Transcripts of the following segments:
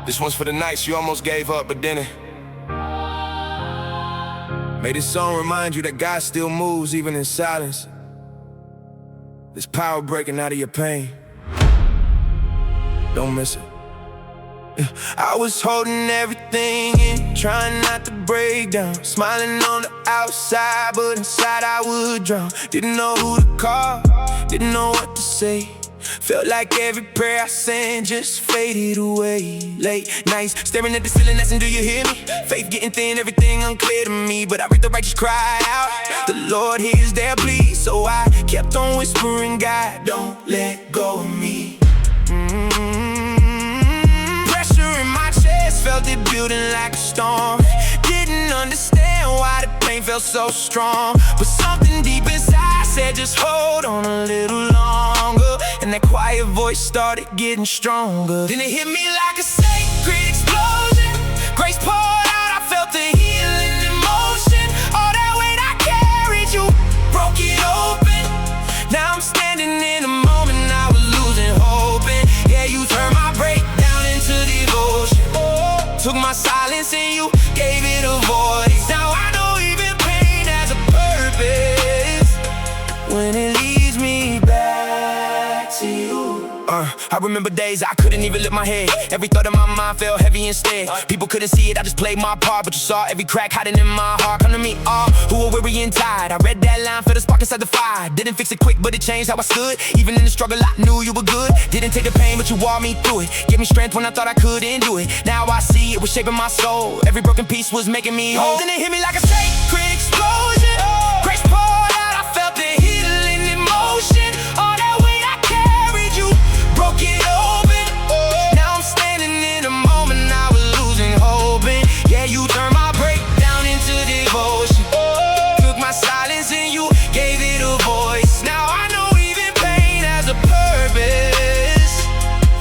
This one's for the nights you almost gave up, but didn't. May this song remind you that God still moves even in silence. There's power breaking out of your pain. Don't miss it. I was holding everything in, trying not to break down. Smiling on the outside, but inside I would drown. Didn't know who to call, didn't know what to say. Felt like every prayer I sent just faded away. Late nights, staring at the ceiling, asking, do you hear me? Faith getting thin, everything unclear to me. But I read the righteous cry out, the Lord hears their plea. So I kept on whispering, God, don't let go of me. Pressure in my chest, felt it building like a storm. Didn't understand why the pain felt so strong. But something deep inside said, just hold on a little longer. And that quiet voice started getting stronger. Then it hit me like a sacred explosion. Grace poured out, I felt the healing emotion. All that weight I carried, you broke it open. Now I'm standing in a moment I was losing hope in. Yeah, you turned my breakdown into devotion. Took my silence and you gave it a voice. Now I know even pain has a purpose when it leads me back to you. I remember days I couldn't even lift my head. Every thought in my mind felt heavy instead. People couldn't see it, I just played my part. But you saw every crack hiding in my heart. Come to me, all who are weary and tired. I read that line, felt the spark inside the fire. Didn't fix it quick, but it changed how I stood. Even in the struggle, I knew you were good. Didn't take the pain, but you walked me through it. Gave me strength when I thought I couldn't do it. Now I see it was shaping my soul. Every broken piece was making me whole. Then it hit me like a sacred explosion. Grace poured out, I felt the healing emotion. All that weight I carried, you broke it open. Now I'm standing in a moment I was losing hope in. Yeah, you turned my breakdown into devotion. Took my silence and you gave it a voice. Now I know even pain has a purpose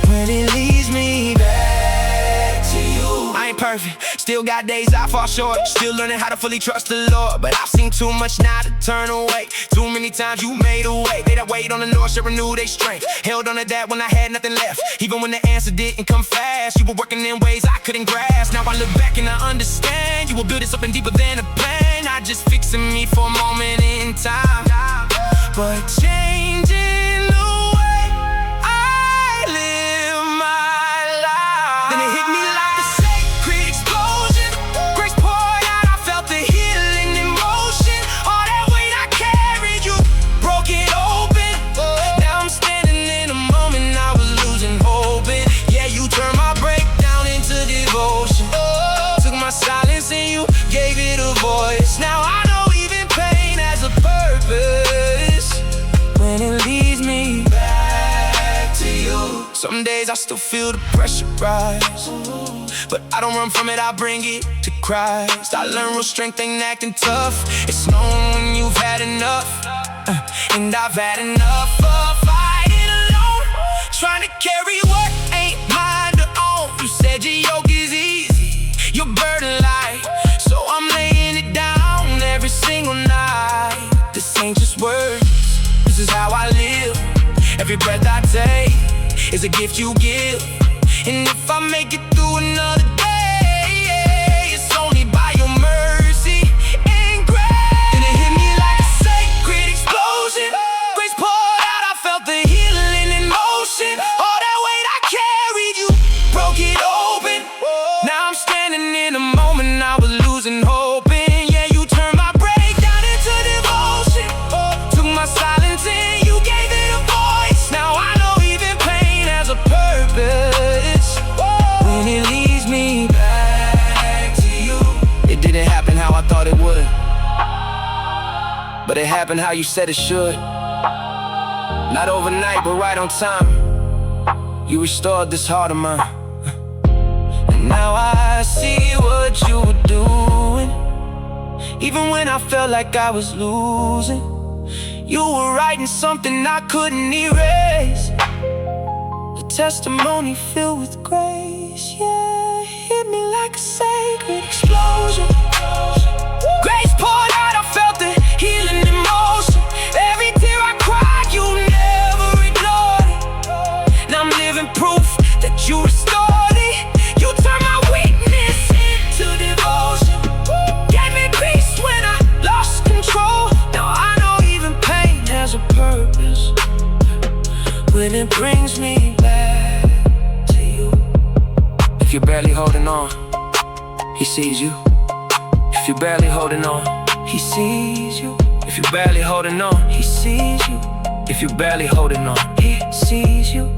when it leads me back to you. I ain't perfect, still got days I fall short. Still learning how to fully trust the Lord. But I've seen too much now to turn away. Too many times you made a way. They that wait on the Lord should renew their strength. Held on to that when I had nothing left. Even when the answer didn't come fast, you were working in ways I couldn't grasp. Now I look back and I understand. You were building something deeper than a plan. Not just fixing me for a moment in time, but changing the way I live my life. Then it hit me like a sacred explosion. Grace poured out, I felt the healing emotion. All that weight I carried, you broke it open. Now I'm standing in a moment I was losing hope in. Yeah, you turned my breakdown into devotion. Took my silence and you gave it a voice. Now I know even pain has a purpose when it leads me back to you. Some days I still feel the pressure rise, but I don't run from it, I bring it to Christ. I learn real strength ain't acting tough. It's knowing when you've had enough. And I've had enough of fighting alone, trying to carry what ain't mine to own. You said your yoke is easy, your burden light, so I'm laying it down every single night. This ain't just words, this is how I live. Every breath I take is a gift you give. And if I make it through another day, it's only by your mercy and grace. Then it hit me like a sacred explosion. Grace poured out, I felt the healing in motion. All that weight I carried, you broke it open. Now I'm standing in a moment I was losing hope in. Yeah, you turned my breakdown into devotion. Took my silence and you gave it a voice. Now I know even pain has a purpose when it leads me back to you. It didn't happen how I thought it would, but it happened how you said it should. Not overnight, but right on time. You restored this heart of mine. And now I see what you were doing. Even when I felt like I was losing, you were writing something I couldn't erase. A testimony filled with grace. Yeah, hit me like a sacred explosion. Grace poured out, I felt the healing emotion. Every tear I cried, you never ignored it. Now I'm living proof that you restored it. You but it brings me back to you. If you're barely holding on, he sees you. If you're barely holding on, he sees you. If you're barely holding on, he sees you. If you're barely holding on, he sees you.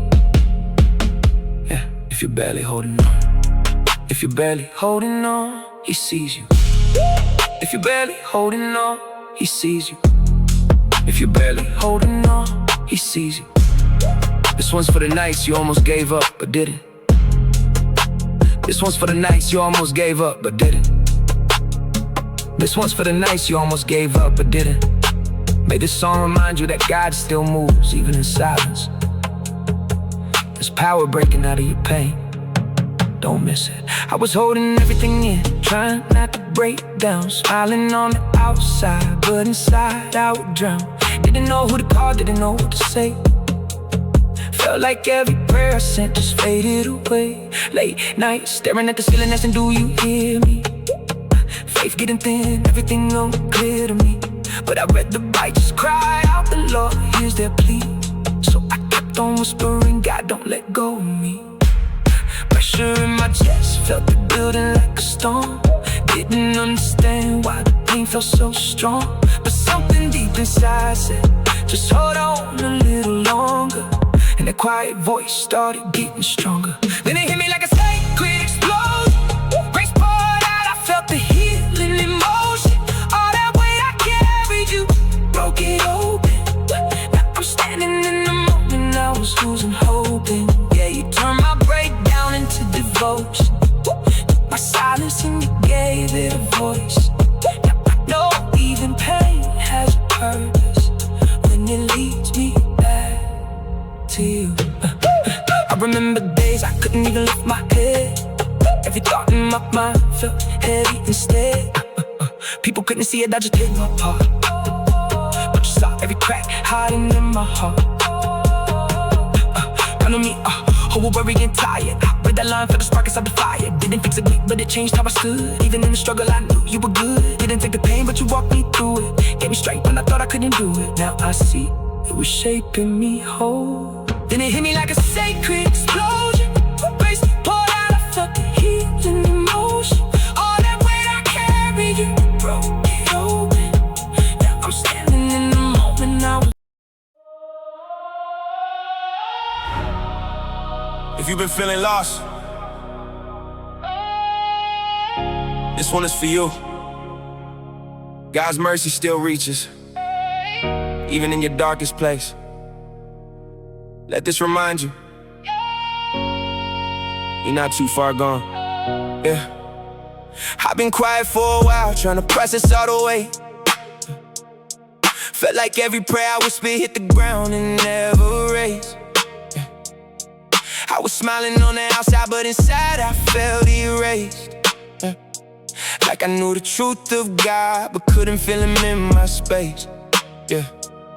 Yeah, if you're barely holding on. If you're barely holding on, he sees you. If you're barely holding on, he sees you. If you're barely holding on, he sees you. This one's for the nights you almost gave up but didn't. This one's for the nights you almost gave up but didn't. This one's for the nights you almost gave up but didn't. May this song remind you that God still moves even in silence. There's power breaking out of your pain. Don't miss it. I was holding everything in, trying not to break down, smiling on the outside, but inside I would drown. Didn't know who to call, didn't know what to say. Felt like every prayer I sent just faded away. Late nights, staring at the ceiling, asking, do you hear me? Faith getting thin, everything unclear to me. But I read the righteous cry out, the Lord hears their plea. So I kept on whispering, God, don't let go of me. Pressure in my chest, felt it building like a storm. Didn't understand why the pain felt so strong. But something deep inside said, just hold on a little longer. And that quiet voice started getting stronger. Then it hit me like a sacred explosion. Grace poured out, I felt the healing emotion. All that weight I carried, you broke it open. Now I'm standing in the moment I was losing hope in. Yeah, you turned my breakdown into devotion. Took my silence and you gave it a voice. Now I know even pain has a purpose when it leads me back to you. I remember days I couldn't even lift my head. Every thought in my mind felt heavy instead. People couldn't see it, I just did my part. But you saw every crack hiding in my heart. Count on me, whole worry and tired. Read that line, felt the spark inside the fire. Didn't fix it, but it changed how I stood. Even in the struggle I knew you were good. Didn't take the pain, but you walked me through it. Gave me strength when I thought I couldn't do it. Now I see it was shaping me whole. Then it hit me like a sacred explosion. Grace poured out, I felt the healing emotion. All that weight I carried, you broke it open. Now I'm standing in the moment I was. If you've been feeling lost, this one is for you. God's mercy still reaches, even in your darkest place. Let this remind you, you're not too far gone. Yeah, I've been quiet for a while, trying to process all the weight. Felt like every prayer I whispered hit the ground and never raised. Yeah. I was smiling on the outside, but inside I felt erased. Yeah. Like I knew the truth of God, but couldn't feel him in my space. Yeah.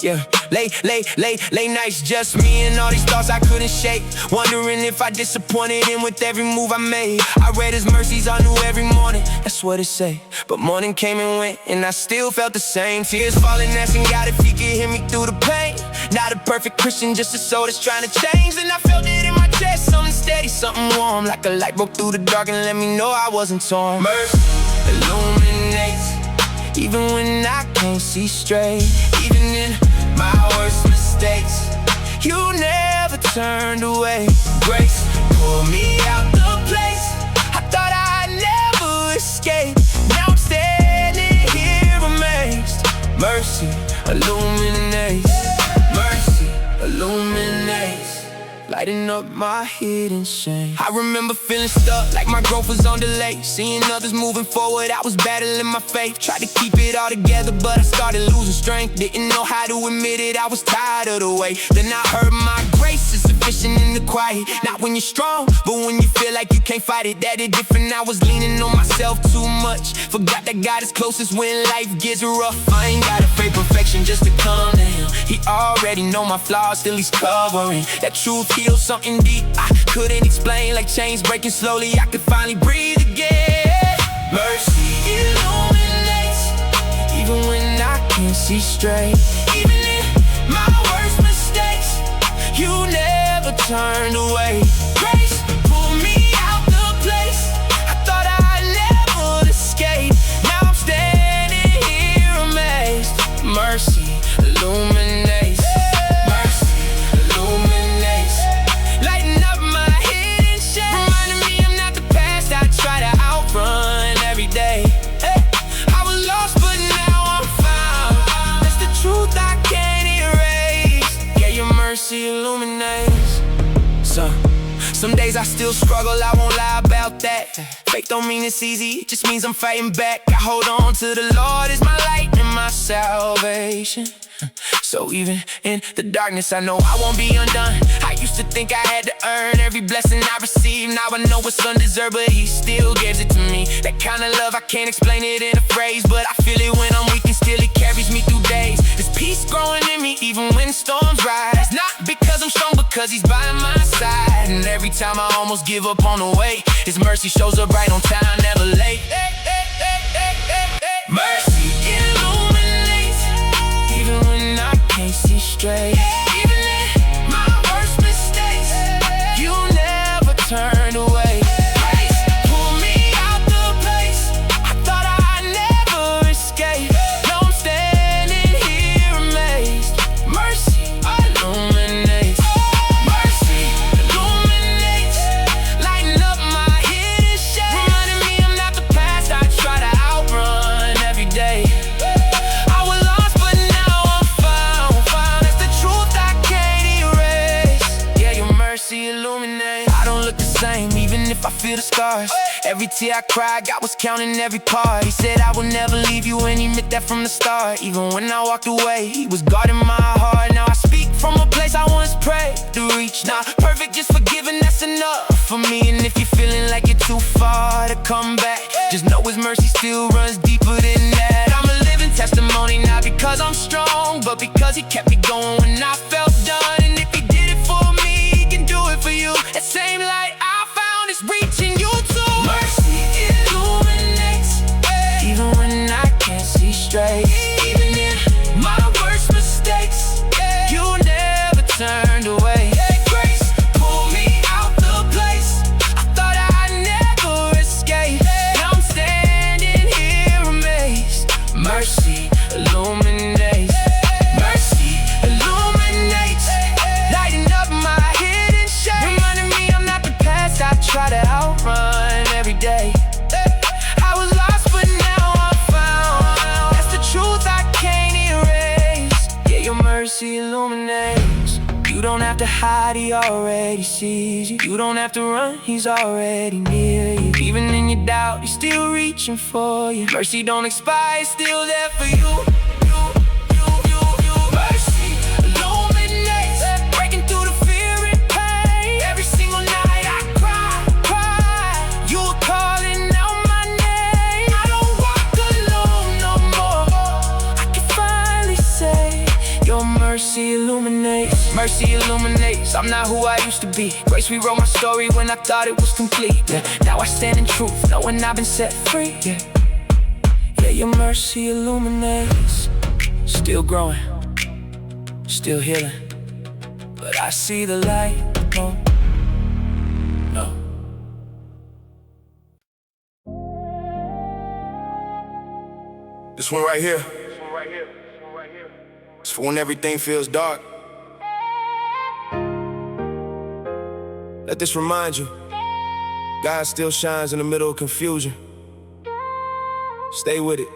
Yeah, late nights, just me and all these thoughts I couldn't shake. Wondering if I disappointed him with every move I made. I read his mercies, I knew every morning, that's what it say. But morning came and went, and I still felt the same. Tears falling, asking God if he could hear me through the pain. Not a perfect Christian, just a soul that's trying to change. And I felt it in my chest, something steady, something warm. Like a light broke through the dark and let me know I wasn't torn. Mercy illuminates, even when I can't see straight. Even in my worst mistakes, you never turned away. Grace pulled me out the place I thought I'd never escape. Now I'm standing here amazed. Mercy illuminates, mercy illuminates, lighting up my hidden shame. I remember feeling stuck, like my growth was on delay. Seeing others moving forward, I was battling my faith. Tried to keep it all together, but I started losing strength. Didn't know how to admit it, I was tired of the way. Then I heard my grace is sufficient in the quiet. Not when you're strong, but when you feel like you can't fight it. That is different, I was leaning on myself too much. Forgot that God is closest when life gets rough. I ain't gotta pray perfection just to come to him. He already know my flaws, still he's covering. That truth heals something deep I couldn't explain. Like chains breaking slowly, I could finally breathe again. Mercy illuminates, even when I can't see straight. Even in my worst mistakes, you never mercy illuminates. Some days I still struggle, I won't lie about that. Faith don't mean it's easy, it just means I'm fighting back. I hold on to the Lord as my light and my salvation. So even in the darkness I know I won't be undone. I used to think I had to earn every blessing I received. Now I know it's undeserved, but He still gives it to me. That kind of love, I can't explain it in a phrase, but I feel it when I'm weak and still He carries me through days. There's peace growing in me even when storms rise. Not because I'm strong, because He's by my side. And every time I almost give up on the way, His mercy shows up right on time, never late. Mercy illuminates even when I can't see straight. Even in my worst mistakes, You never turned away. Grace pulled me out the place I thought I'd never escape. Now I'm standing here amazed. Mercy illuminates. Mercy illuminates, lighting up my hidden shade, reminding me I'm not the past I try to outrun every day. I was lost, but now I'm found. That's the truth I can't erase. Yeah, Your mercy illuminates. I don't look the same, even if I feel the scars. Every tear I cried, God was counting every part. He said I will never leave you, and He meant that from the start. Even when I walked away, He was guarding my heart. Now I speak from a place I once prayed to reach. Not perfect, just forgiven, that's enough for me. And if you're feeling like you're too far to come back, just know His mercy still runs deeper than that. I'm a living testimony, not because I'm strong, but because He kept me going when I felt done. And if He did it for me, He can do it for you. That same light I found is reaching you too. Mercy illuminates even when I can't see straight. Even in my worst mistakes, You never turned away. Grace pulled me out the place I thought I'd never escape. Now I'm standing here amazed. Mercy illuminates. Mercy illuminates, lighting up my hidden shade, reminding me I'm not the past I try to outrun every day. I was lost, but now I'm found. That's the truth I can't erase. Yeah, Your mercy illuminates. You don't have to hide, He already sees you. You don't have to run, He's already near you. Even in your doubt, He's still reaching for you. Mercy don't expire, it's still there for you. Mercy illuminates, breaking through the fear and pain. Every single night I cry. You were calling out my name. I don't walk alone no more. I can finally say Your mercy illuminates. Mercy illuminates, I'm not who I used to be. Grace rewrote my story when I thought it was complete. Yeah, now I stand in truth, knowing I've been set free. Yeah, Your mercy illuminates. Still growing, still healing, but I see the light. Oh, no. This one right here, it's for when everything feels dark. Let this remind you, God still shines in the middle of confusion. Stay with it.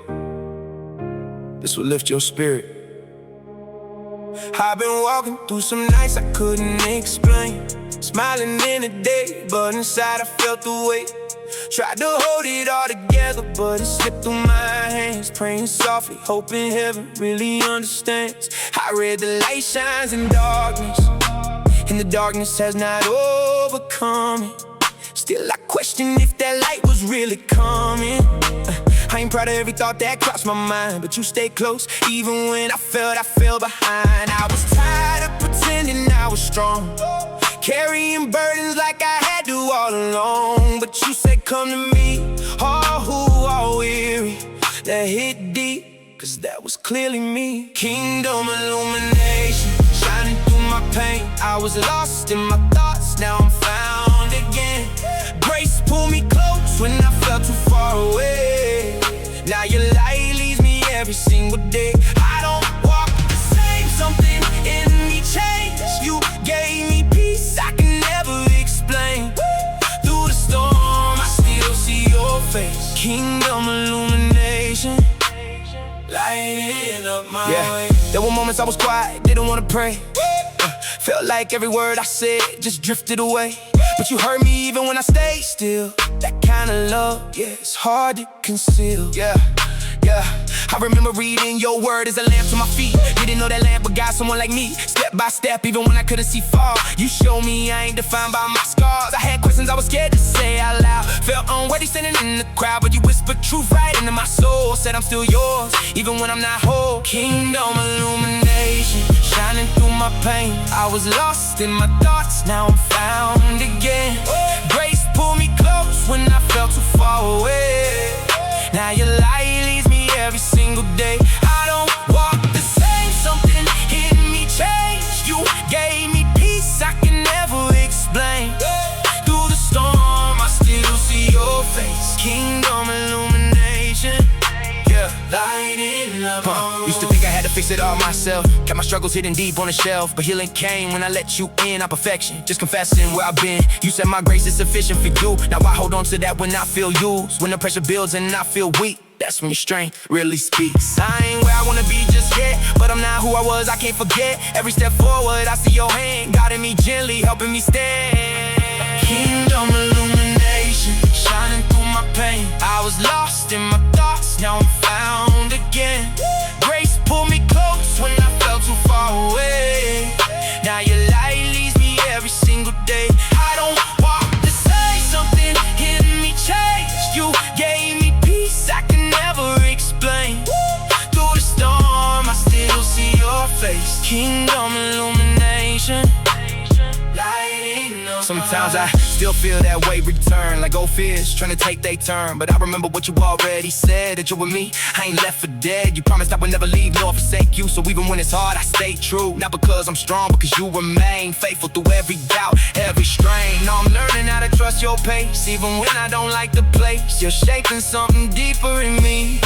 This will lift your spirit. I've been walking through some nights I couldn't explain. Smiling in the day, but inside I felt the weight. Tried to hold it all together, but it slipped through my hands. Praying softly, hoping heaven really understands. I read the light shines in darkness, and the darkness has not overcome it. Still I question if that light was really coming. I ain't proud of every thought that crossed my mind, but You stayed close, even when I fell behind. I was tired of pretending I was strong, carrying burdens like I had to all along. But You said come to me, all who are weary, that hit deep, cause that was clearly me. Kingdom illumination, shining through my pain. I was lost in my thoughts, now I'm found again. Grace pulled me close when I felt too far away. Now Your light leads me every single day. I don't walk the same, something in me changed. You gave me peace I can never explain. Through the storm I still see Your face. Kingdom illumination, lighting up my way. There were moments I was quiet, didn't wanna pray. Felt like every word I said just drifted away. But you heard me even when I stayed still. That kind of love, yeah, it's hard to conceal. Yeah, I remember reading your word as a lamp to my feet. Didn't know that lamp would guide someone like me. Step by step, even when I couldn't see far. You showed me I ain't defined by my scars. I had questions I was scared to say out loud. Felt unworthy standing in the crowd, but you whispered truth right into my soul. Said I'm still yours, even when I'm not whole. Kingdom illumination, shining through my pain. I was lost in my thoughts, now I'm found again. Grace pulled me close when I felt too far away. Now your light leads me every single day. I don't walk the same, something in me changed. You gave me peace I can never explain. Through the storm I still see your face. Kingdom illumination, yeah, lighting up. Used to think I had to fix it all myself. Got my struggles hidden deep on the shelf, but healing came when I let you in. I'm perfection, just confessing where I've been. You said my grace is sufficient for you. Now I hold on to that when I feel used. When the pressure builds and I feel weak, that's when your strength really speaks. I ain't where I wanna be just yet, but I'm not who I was, I can't forget. Every step forward, I see your hand guiding me gently, helping me stand. Kingdom illumination, shining through my pain. I was lost in my thoughts, now I'm found again. Grace pulled me close when I felt too far away. Now your light leads me every single day. I don't walk the same, something in me changed. You gave me peace I can never explain. Through the storm I still see your face. Kingdom illumination, lighting up. Sometimes I still feel that way return, like old fears trying to take their turn. But I remember what you already said, that you're with me, I ain't left for dead. You promised I would never leave nor forsake you. So even when it's hard I stay true. Not because I'm strong, because you remain faithful through every doubt, every strain. Now I'm learning how to trust your pace, even when I don't like the place. You're shaping something deeper in me,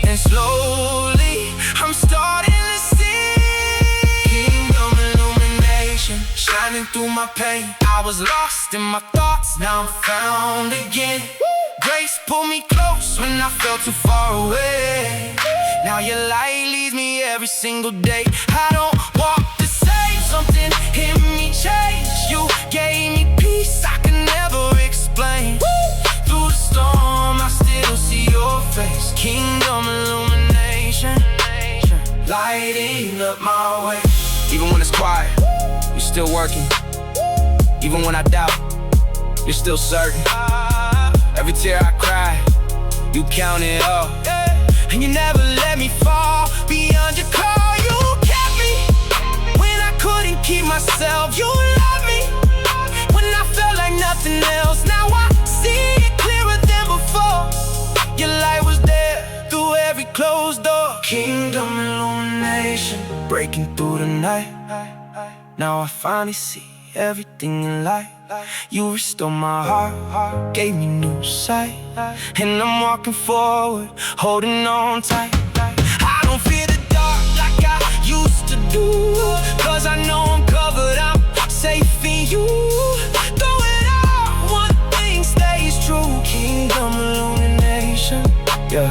and slowly I'm starting to see Kingdom illumination, shining through my pain. I was lost in my thoughts, now I'm found again. Grace pulled me close when I felt too far away. Now your light leads me every single day. I don't walk the same, something in me changed. You gave me peace I can never explain. Through the storm I still see your face. Kingdom illumination, lighting up my way. Even when it's quiet, you're still working. Even when I doubt, you're still certain. Every tear I cry, you count it all. And you never let me fall beyond your call. You kept me when I couldn't keep myself. You loved me when I felt like nothing else. Now I see it clearer than before. Your light was there through every closed door. Kingdom illumination, breaking through the night. Now I finally see everything in light. You restored my heart, gave me new sight, and I'm walking forward, holding on tight. I don't fear the dark like I used to do, cause I know I'm covered, I'm safe in you. Through it all, one thing stays true. Kingdom illumination, yeah,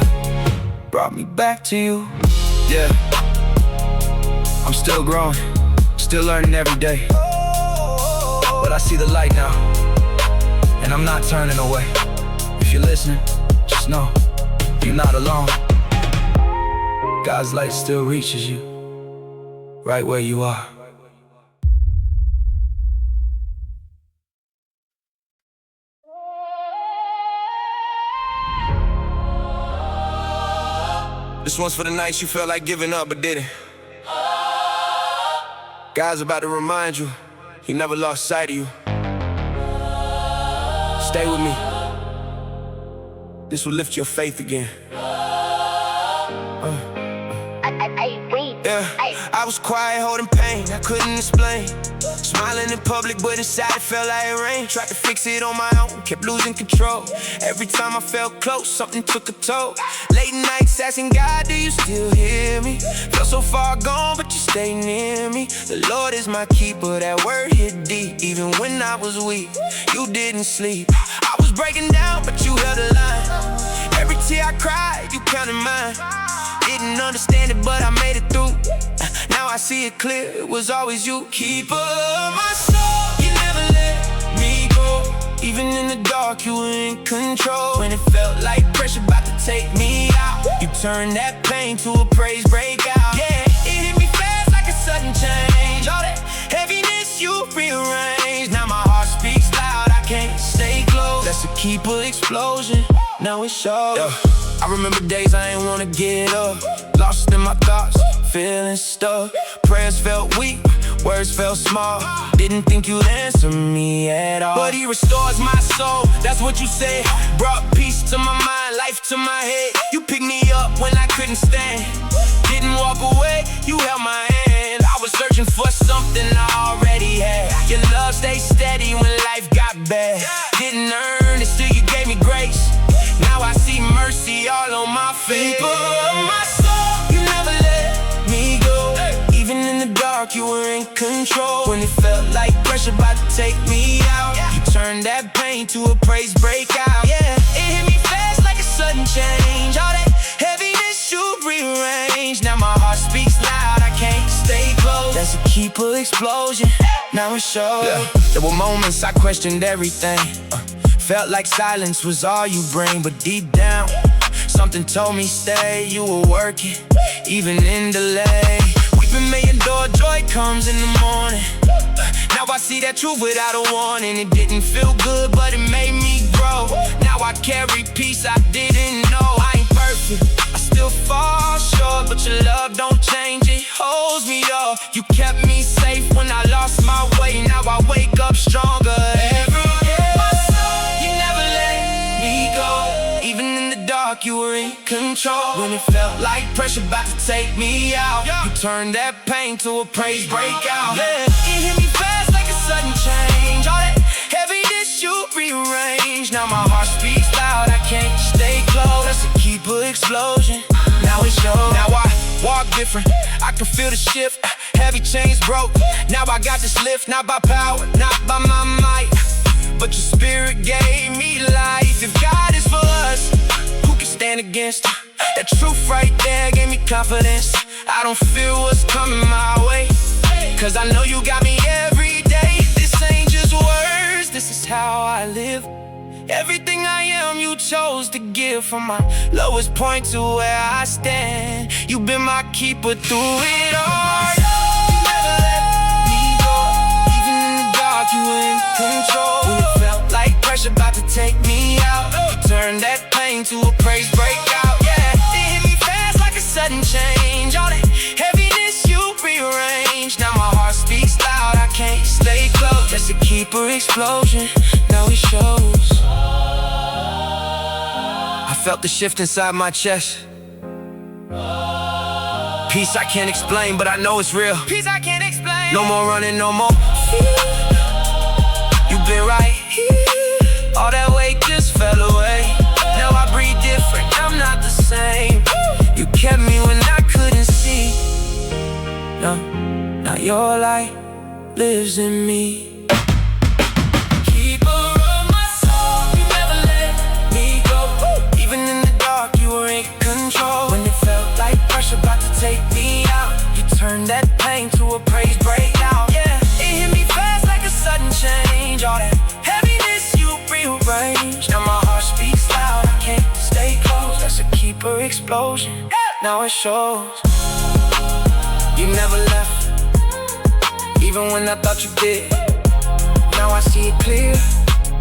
brought me back to you. Yeah, I'm still growing, still learning every day. But I see the light now, and I'm not turning away. If you're listening, just know you're not alone. God's light still reaches you, right where you are. This one's for the nights you felt like giving up but didn't. God's about to remind you, He never lost sight of you. Stay with me. This will lift your faith again. Yeah, I was quiet, holding pain, I couldn't explain. Smiling in public, but inside it felt like rain. Tried to fix it on my own, kept losing control. Every time I felt close, something took a toll. Late nights asking God, do you still hear me? Felt so far gone, but you stay near me. The Lord is my keeper, that word hit deep. Even when I was weak, you didn't sleep. I was breaking down, but you held the line. Every tear I cried, you counted mine. Didn't understand it, but I made it through. Now I see it clear, it was always you. Keeper of my soul, you never let me go. Even in the dark, you were in control. When it felt like pressure about to take me out, you turned that pain to a praise breakout. Yeah, it hit me fast like a sudden change. All that heaviness you rearranged. Now my heart speaks loud, I can't stay close. That's a keeper explosion, now it shows. I remember days I ain't wanna get up, lost in my thoughts, feeling stuck. Prayers felt weak, words felt small. Didn't think you'd answer me at all, but he restores my soul, that's what you said. Brought peace to my mind, life to my head. You picked me up when I couldn't stand. Didn't walk away, you held my hand. I was searching for something I already had. Your love stayed steady when life got bad. Didn't earn it, still you gave me grace. Now I see mercy all on my face. Keeper of my soul, you never let me go. Even in the dark, you were in control. When it felt like pressure about to take me out, you turned that pain to a praise breakout. Yeah, it hit me fast like a sudden change. All that heaviness you rearranged. Now my heart speaks loud, I can't stay close. That's a keeper explosion, now it shows. There were moments I questioned everything. Felt like silence was all you bring, but deep down, something told me stay. You were working, even in delay. Weeping may endure, joy comes in the morning. Now I see that truth without a warning. It didn't feel good, but it made me grow. Now I carry peace I didn't know. I ain't perfect, I still fall short, but your love don't change, it holds me up. You kept me safe when I lost my way. Now I wake up stronger every day. You were in control. When it felt like pressure about to take me out, you turned that pain to a praise breakout. Yeah, it hit me fast like a sudden change. All that heaviness you rearranged. Now my heart speaks loud, I can't stay close. That's a keeper explosion, now it shows. Now I walk different, I can feel the shift. Heavy chains broke, now I got this lift. Not by power, not by my might, but your spirit gave me life. If God is for us, stand against that truth right there gave me confidence. I don't fear what's coming my way, cause I know you got me every day. This ain't just words, this is how I live. Everything I am you chose to give. From my lowest point to where I stand, you've been my keeper through it all. You never let me go. Even in the dark you were in control. When it felt like pressure about to take me out, you turned that pain to a praise breakout. Yeah, it hit me fast like a sudden change. All that heaviness you rearranged. Now my heart speaks loud, I can't stay close. That's a keeper explosion, now it shows. I felt the shift inside my chest. Peace I can't explain, but I know it's real. Peace I can't explain. No more running, no more fear. You've been right here. All that weight just fell away. Now I breathe different, I'm not the same. You kept me when I couldn't see. No, now your light lives in me. Keeper of my soul, you never let me go. Even in the dark, you were in control. When it felt like pressure about to take me out, you turned that pain to a praise breakout. Yeah, it hit me fast like a sudden change. All that heaviness you rearranged. Now my heart speaks loud, I can't stay close. That's a keeper explosion, now it shows. You never left, even when I thought you did. Now I see it clear,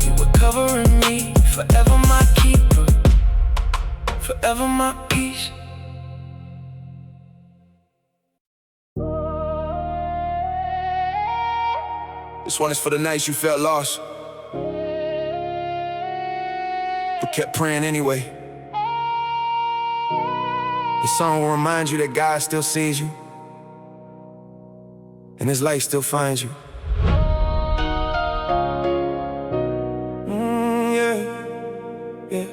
you were covering me. Forever my keeper, forever my peace. This one is for the nights you felt lost, but kept praying anyway. This song will remind you that God still sees you, and His light still finds you. Yeah.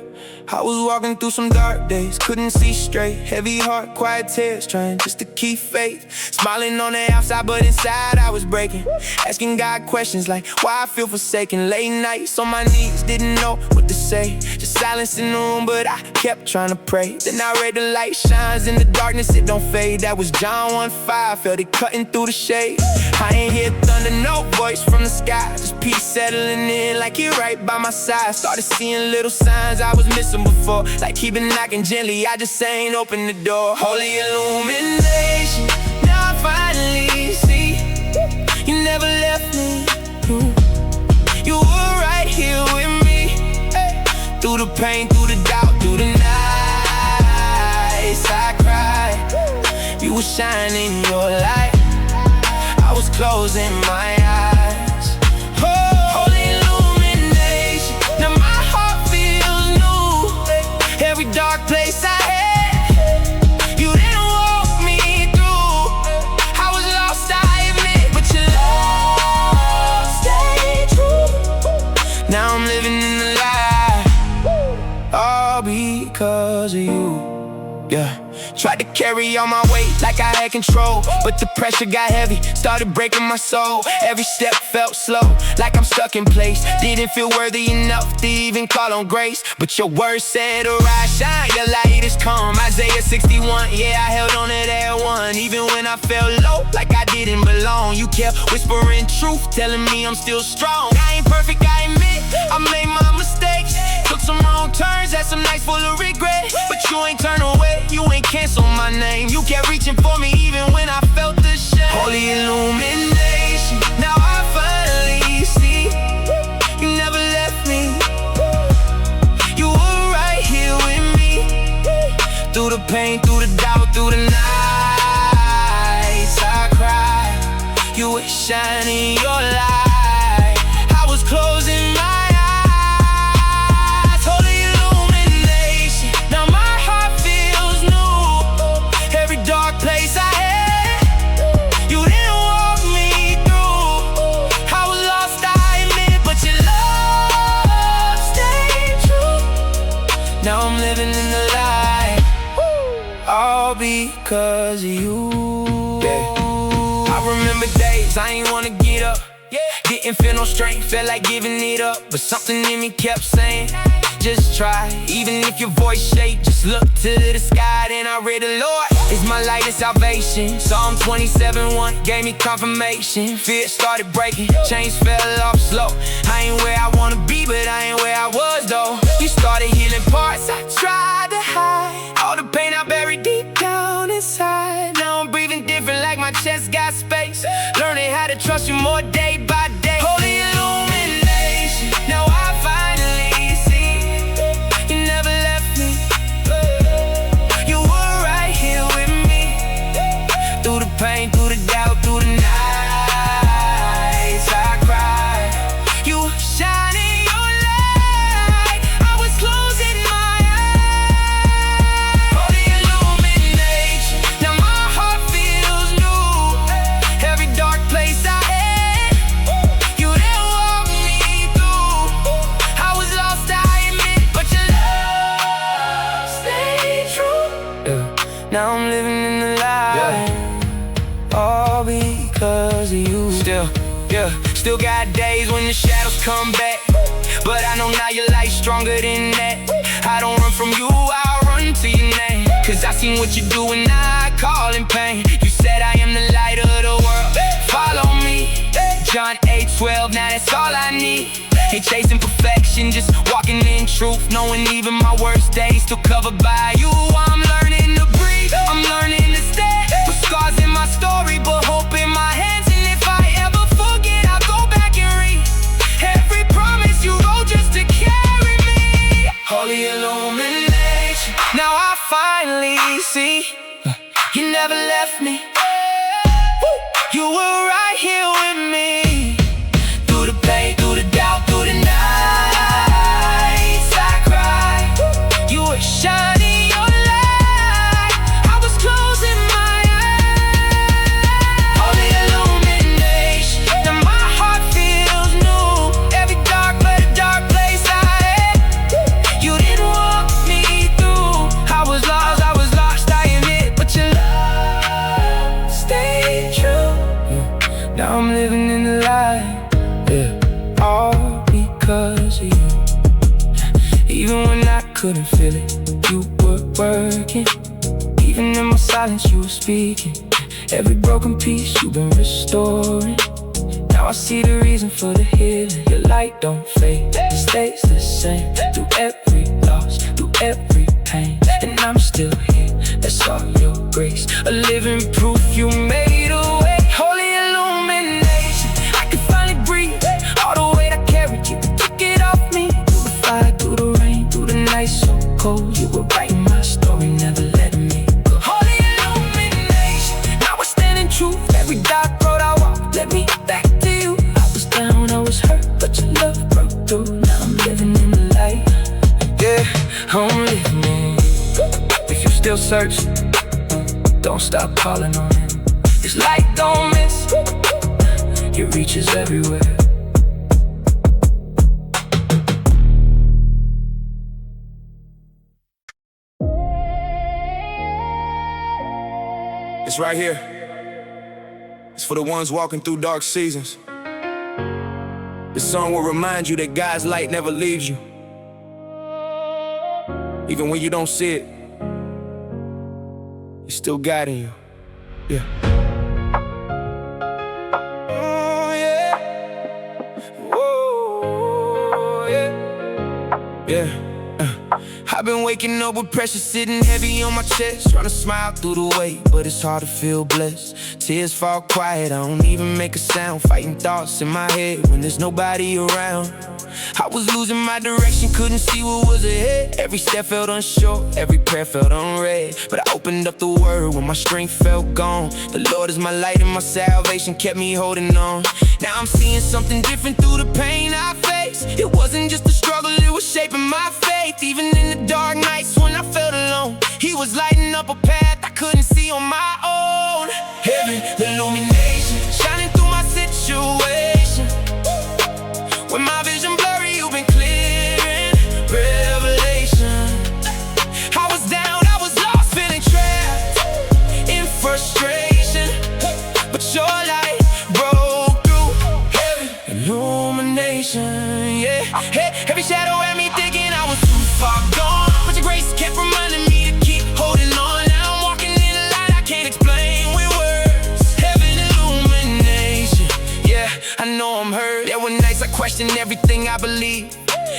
I was walking through some dark days, couldn't see straight. Heavy heart, quiet tears, trying just to keep faith. Smiling on the outside, but inside I was breaking. Asking God questions like, why I feel forsaken. Late nights on my knees, didn't know what to say. Just silence in the room, but I kept trying to pray. Then I read the light shines in the darkness, it don't fade. That was John 1:5, felt it cutting through the shade. I ain't hear thunder, no voice from the sky. Just peace settling in like you're right by my side. Started seeing little signs I was missing before, like he been knocking gently, I just ain't open the door. Holy illumination, now I finally see you never left me. You were right here with me, through the pain, through the doubt, through the nights I cried. You were shining your light, I was closing my eyes. Holy illumination, now my heart feels new. Every dark place I had, you didn't walk me through. I was lost, I admit, but your love stayed true. Now I'm living in the light, all because of you. Yeah. Tried to carry all my weight like I had control, but the pressure got heavy, started breaking my soul. Every step felt slow, like I'm stuck in place. Didn't feel worthy enough to even call on grace, but your word said, arise, shine, your light is come. Isaiah 61, yeah, I held on to that one. Even when I felt low, like I didn't belong, you kept whispering truth, telling me I'm still strong. I ain't perfect, I admit, I made my mistakes. Took some wrong turns, had some nights full of regret, but you ain't turned away, you ain't cancel my name. You kept reaching for me even when I felt the shame. Holy illumination, now I finally see you never left me. You were right here with me, through the pain, through the doubt, through the nights I cried. You were shining your light, I was closing my place I had, you didn't walk me through. I was lost, I admit, but your love stayed true. Now I'm living in the light, all because of you. I remember days I ain't wanna get up, didn't feel no strength, felt like giving it up, but something in me kept saying, just try. Even if your voice shake, just look to the sky. Then I read the Lord is my light and salvation. Psalm 27:1 gave me confirmation. Fear started breaking, chains fell off slow. I ain't where I wanna be, but I ain't where I was though. You started healing parts I tried to hide, all the pain I buried deep down inside. Now I'm breathing different, like my chest got space. Learning how to trust you more day by day. Holy illumination, now I finally see you never left me. You were right here with me, through the pain, through the doubt, through the nights I cried. You were shining your light, I was closing my eyes. Holy illumination, now my heart feels new. Every dark place I had, you didn't walk me through. I was lost, I admit, but your love stayed true. Now I'm living in the light, all because of you. Still got days when the shadows come back, but I know now your light's stronger than that. I don't run from you, I'll run to your name, cause I seen what you do and I call in pain. You said I am the light of the world, follow me. John 8:12, now that's all I need. Ain't chasing perfection, just walking in truth, knowing even my worst days still covered by you. I'm learning to breathe, I'm learning to stay. Put scars in my story, but hope in my hands. And if I ever forget, I'll go back and read every promise you wrote just to carry me. Holy illumination, now I finally see you never left me. You were right here with me, through the pain, through the doubt, through the nights I cried. You were shining your light, I was closing my eyes. Holy illumination. I'm living in the light, yeah, all because of you. Even when I couldn't feel it, you were working. Even in my silence, you were speaking. Every broken piece, you've been restoring. Now I see the reason for the healing. Your light don't fade, it stays the same. Through every loss, through every pain, and I'm still here, that's all your grace. A living proof you made a way. Holy illumination, I can finally breathe. All the weight I carried, you took it off me. Through the fire, through the rain, through the night so cold, you were writing my story, never letting me go. Holy illumination, now I stand in truth. Every dark road I walk led me back to you. I was down, I was hurt, but your love broke through. Now I'm living in the light, yeah, I'm living in. If you still search, don't stop calling on him. His light don't miss, it reaches everywhere. It's right here. It's for the ones walking through dark seasons. This song will remind you that God's light never leaves you. Even when you don't see it, He's still guiding you. Yeah. Oh, yeah. Whoa, yeah. Yeah. I've been waking up with pressure sitting heavy on my chest, trying to smile through the weight, but it's hard to feel blessed. Tears fall quiet, I don't even make a sound. Fighting thoughts in my head when there's nobody around. I was losing my direction, couldn't see what was ahead. Every step felt unsure, every prayer felt unread. But I opened up the word when my strength felt gone. The Lord is my light and my salvation kept me holding on. Now I'm seeing something different through the pain I face. It wasn't just a struggle, it was shaping my faith. Even in the dark nights when I felt alone, He was lighting up a path I couldn't see on my own. Heaven, illumination, shining through my situation. When my vision blurry, you've been clearing. Revelation, I was down, I was lost, feeling trapped in frustration, but your light broke through. Heaven, illumination, yeah. Hey, every shadow had me thinking I was too far gone, but your grace kept reminding me to keep holding on. Now I'm walking in a light I can't explain with words. Heaven, illumination, yeah. I know I'm hurt. There were nights I questioned everything I believed,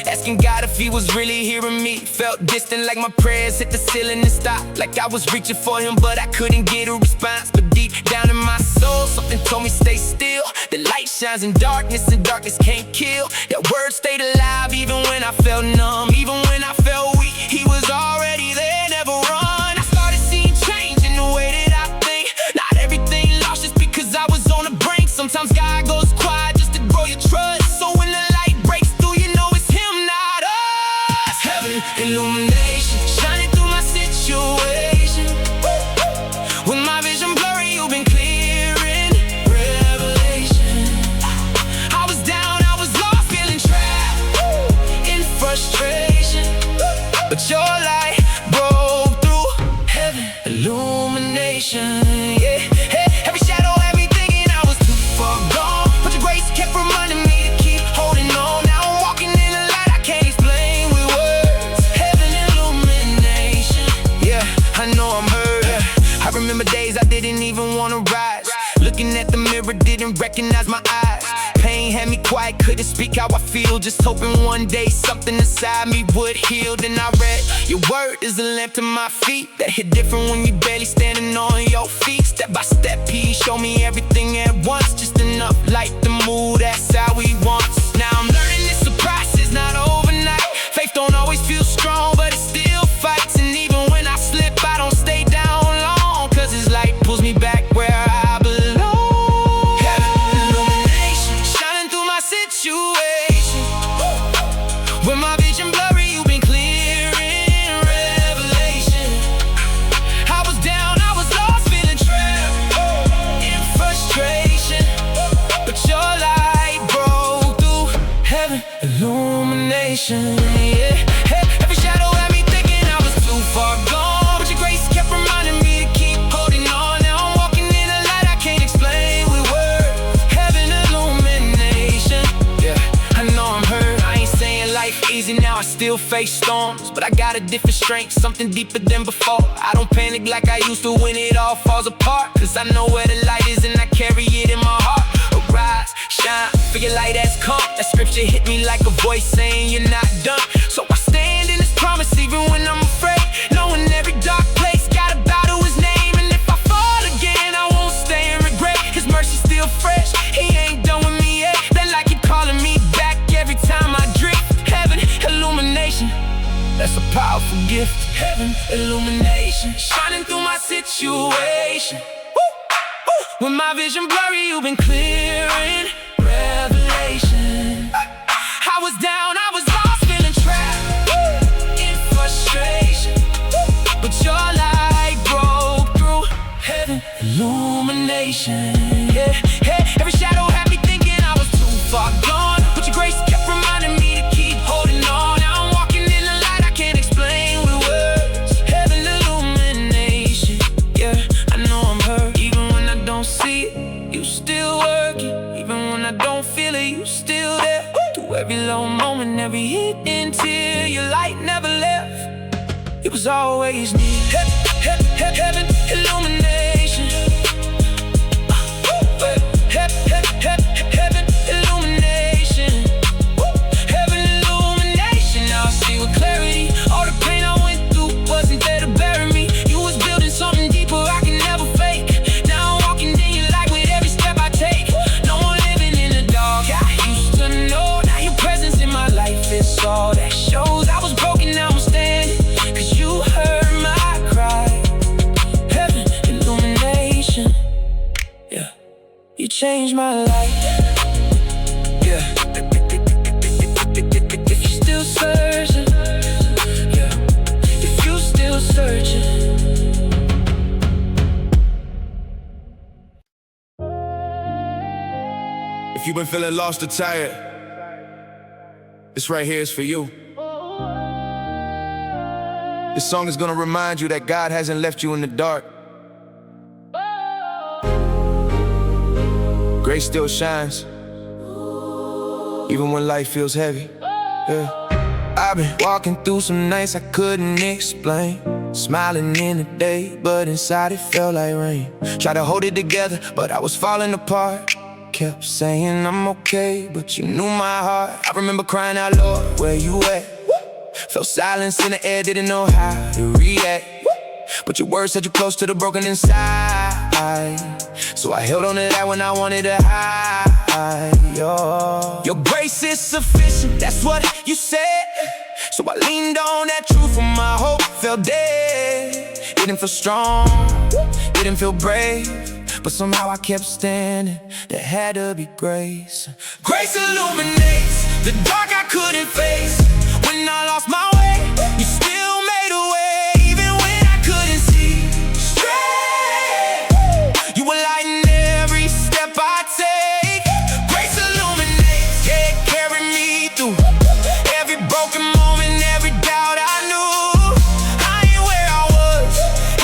asking God if He was really hearing me. Felt distant, like my prayers hit the ceiling and stopped. Like I was reaching for Him, but I couldn't get a response. But deep down in my soul, something told me stay still. The light shines in darkness, and darkness can't kill. That word stayed alive even when I felt numb. Even when I felt weak, He was already there, never run. I started seeing change in the way that I think. Not everything lost just because I was on the brink. Sometimes God goes quiet just to grow your trust. So when the light breaks through, you know it's Him, not us. Heaven, illumination, shining through my situation. When my vision blurry, you've been clearing. Revelation, I was down, I was lost, feeling trapped in frustration, but your light broke through. Heaven, illumination, yeah. Hey, every shadow had me thinking I was too far gone, but your grace kept reminding me to keep holding on. Now I'm walking in a light I can't explain with words. Heaven, illumination, yeah. I know I'm hurt, yeah. I remember days I didn't even want to rise. Looking at the mirror, didn't recognize my eyes. Pain had me quiet, couldn't speak how I feel. Just hoping one day something inside me would heal. Then I read, your word is a lamp to my feet. That hit different when you barely standing on your feet. Step by step, He showed me everything at once. Just enough light to move, that's how He wants. Now I'm learning this surprise is not overnight. Faith don't always feel strong, but it still fights. And even when I slip, I don't stay down long, cause His light pulls me back where I belong. Heaven, illumination, shining through my situation. When my vision blurry, you've been clearing. Revelation, I was down, I was lost, feeling trapped in frustration, but your light broke through. Heaven, illumination, yeah. Hey, every shadow had me thinking I was too far gone, but your grace kept reminding me to keep holding on. Now I'm walking in a light I can't explain with words. Heaven, still face storms, but I got a different strength, something deeper than before. I don't panic like I used to when it all falls apart, cause I know where the light is and I carry it in my heart. Arise, shine, for your light has come. That scripture hit me like a voice saying you're not done. So I stand in His promise even when I'm afraid, knowing every dark place got a bow to His name. And if I fall again, I won't stay in regret. His mercy's still fresh, He ain't done with me yet. That light keep calling me back every time I drift. Heaven, illumination, that's a powerful gift. Heaven, illumination, shining through my situation. When my vision blurry, you've been clearing. Revelation, I was down, I was lost, feeling trapped in frustration, but your light broke through. Heaven, illumination, yeah, yeah. Every shadow had me thinking I was too far gone, but your grace kept reminding me to keep holding on. Now I'm walking in the light I can't explain with words. Heaven, illumination, yeah. I know I'm hurt, even when I don't see it, you still working. Even when I don't feel it, you still there. Through every low moment, every hidden tear, your light never left. It was always near. Heaven, illumination. Heaven, illumination. Heaven, illumination. Now I see with clarity. All the pain I went through wasn't there to bury me. You was building something deeper I can never fake. Now I'm walking in your light with every step I take. No more living in the dark, I used to know. Now your presence in my life is all that shows. I was broken, now I'm standing, cause you heard my cry. Heaven, illumination, yeah. You changed my life, yeah. If you're still searching, yeah. If you're still searching. If you've been feeling lost or tired, this right here is for you. This song is gonna remind you that God hasn't left you in the dark. Grace still shines, even when life feels heavy, yeah. I've been walking through some nights I couldn't explain, smiling in the day, but inside it felt like rain. Tried to hold it together, but I was falling apart. Kept saying I'm okay, but you knew my heart. I remember crying out, Lord, where you at? Felt silence in the air, didn't know how to react. But your word said you're close to the broken inside, so I held on to that when I wanted to hide. Your grace is sufficient, that's what you said. So I leaned on that truth when my hope felt dead. Didn't feel strong, didn't feel brave, but somehow I kept standing. There had to be grace. Grace illuminates the dark I couldn't face. When I lost my way, you still made a way. Even when I couldn't see straight, you were lighting every step I take. Grace illuminates, yeah, carry me through every broken moment, every doubt I knew. I ain't where I was,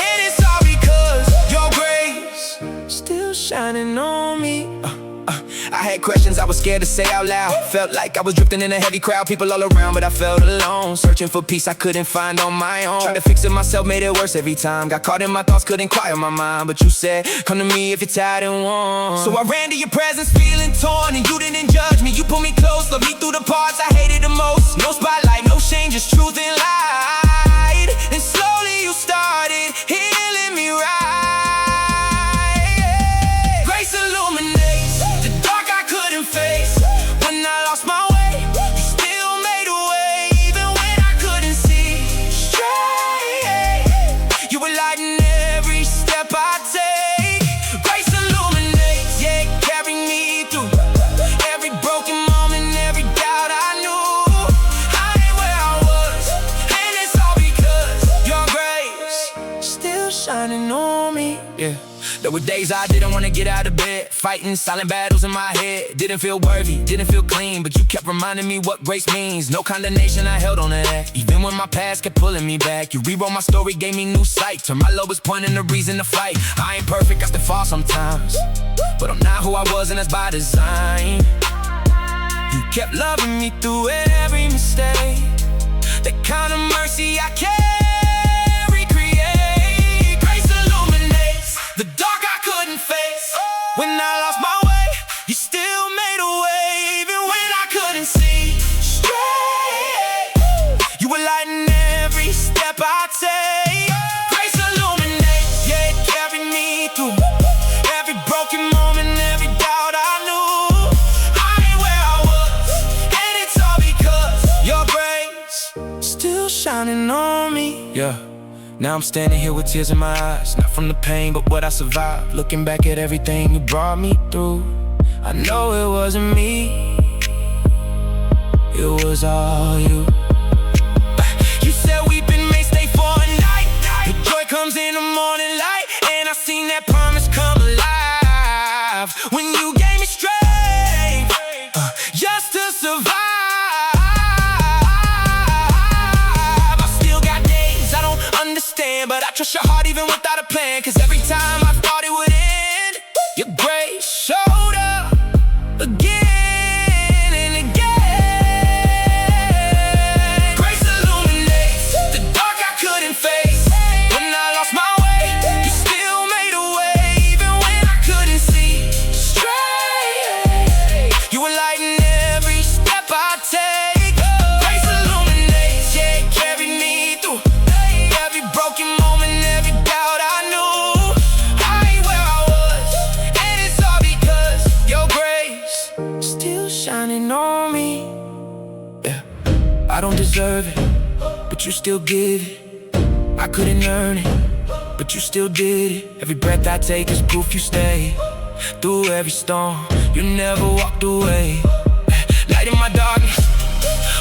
and it's all because your grace still shining on me. I had questions I was scared to say out loud. Felt like I was drifting in a heavy crowd, people all around, but I felt alone. Searching for peace I couldn't find on my own. Tried to fix it myself, made it worse every time. Got caught in my thoughts, couldn't quiet my mind. But you said, come to me if you're tired and worn. So I ran to your presence, feeling torn, and you didn't judge me. You pulled me close, loved me through the parts I hated the most. No spotlight, no shame, just truth and light. And slowly you started healing me right. Grace illuminates the dark I couldn't face. When I lost my way, you still made a way. Even when I couldn't see straight, you were lighting every step I take. Grace illuminates, yeah, carry me through every broken moment, every doubt I knew. I ain't where I was, and it's all because your grace still shining on me, yeah. There were days I didn't want to get out of bed, fighting silent battles in my head. Didn't feel worthy, didn't feel clean, but you kept reminding me what grace means. No condemnation, I held on to that. Even when my past kept pulling me back, you rewrote my story, gave me new sight. Turned my lowest point into reason to fight. I ain't perfect, I still fall sometimes, but I'm not who I was, and that's by design. You kept loving me through every mistake. The kind of mercy I can't recreate. Grace illuminates the dark I couldn't face. When I lost my way, you still made a way. Even when I couldn't see straight, you were lighting every step I take. Grace illuminates, yeah, it carried me through every broken moment, every doubt I knew. I ain't where I was, and it's all because your grace still shining on me. Yeah. Now I'm standing here with tears in my eyes, not from the pain, but what I survived. Looking back at everything you brought me through, I know it wasn't me, it was all you. You said weeping may stay for a night, the joy comes in the morning light, and I seen that promise come alive when you gave me strength just to survive. But I trust your heart even without a plan, cause every time I thought it would end, your grace showed up again and again. Grace illuminates the dark I couldn't face. When I lost my way, you still made a way. Even when I couldn't see straight, you were lighting every step I take. Grace illuminates, yeah, it carried me through every broken moment, every doubt I knew. I ain't where I was, and it's all because your grace still shining on me. Yeah, I don't deserve it, but you still give it. I couldn't earn it, but you still did it. Every breath I take is proof you stay. Through every storm, you never walked away. Light in my darkness,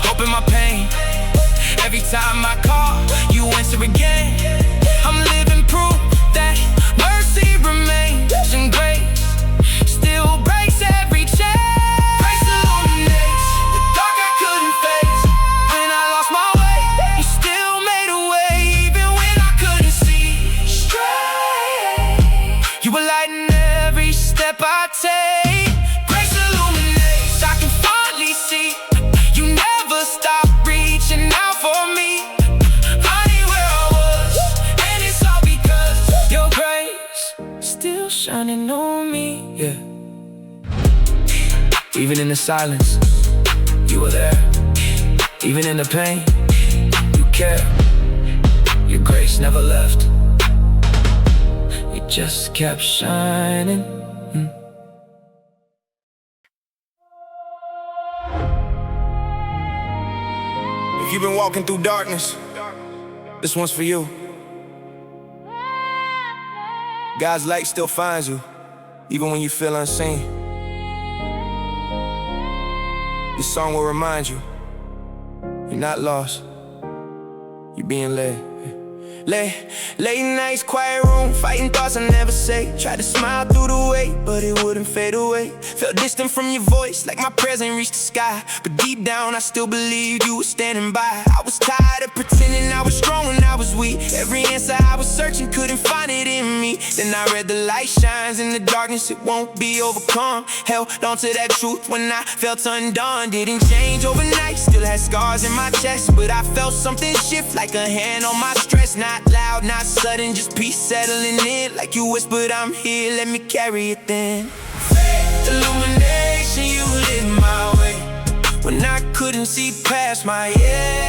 hope in my pain. Every time I call, you answer again. I'm living proof that mercy remains, and grace still breaks every chain. Grace illuminates the dark I couldn't face. When I lost my way, you still made a way. Even when I couldn't see straight, you were lighting every step I take. Grace illuminates, I can finally see you never stop reaching out for me. I ain't where I was, and it's all because your grace still shining on me. Yeah. Even in the silence, you were there. Even in the pain, you care. Your grace never left, it just kept shining. If you've been walking through darkness, this one's for you. God's light still finds you, even when you feel unseen. This song will remind you, you're not lost, you're being led. Late nights, quiet room, fighting thoughts I never say. Tried to smile through the weight, but it wouldn't fade away. Felt distant from your voice, like my prayers ain't reached the sky. But deep down, I still believed you were standing by. I was tired of pretending I was strong when I was weak. Every answer I was searching, couldn't find it in me. Then I read the light shines in the darkness, it won't be overcome. Held on to that truth when I felt undone. Didn't change overnight, still had scars in my chest, but I felt something shift, like a hand on my stress. Not loud, not sudden, just peace settling in. Like you whispered, I'm here, let me carry it then. Faith, illumination, you lit my way when I couldn't see past my yesterday.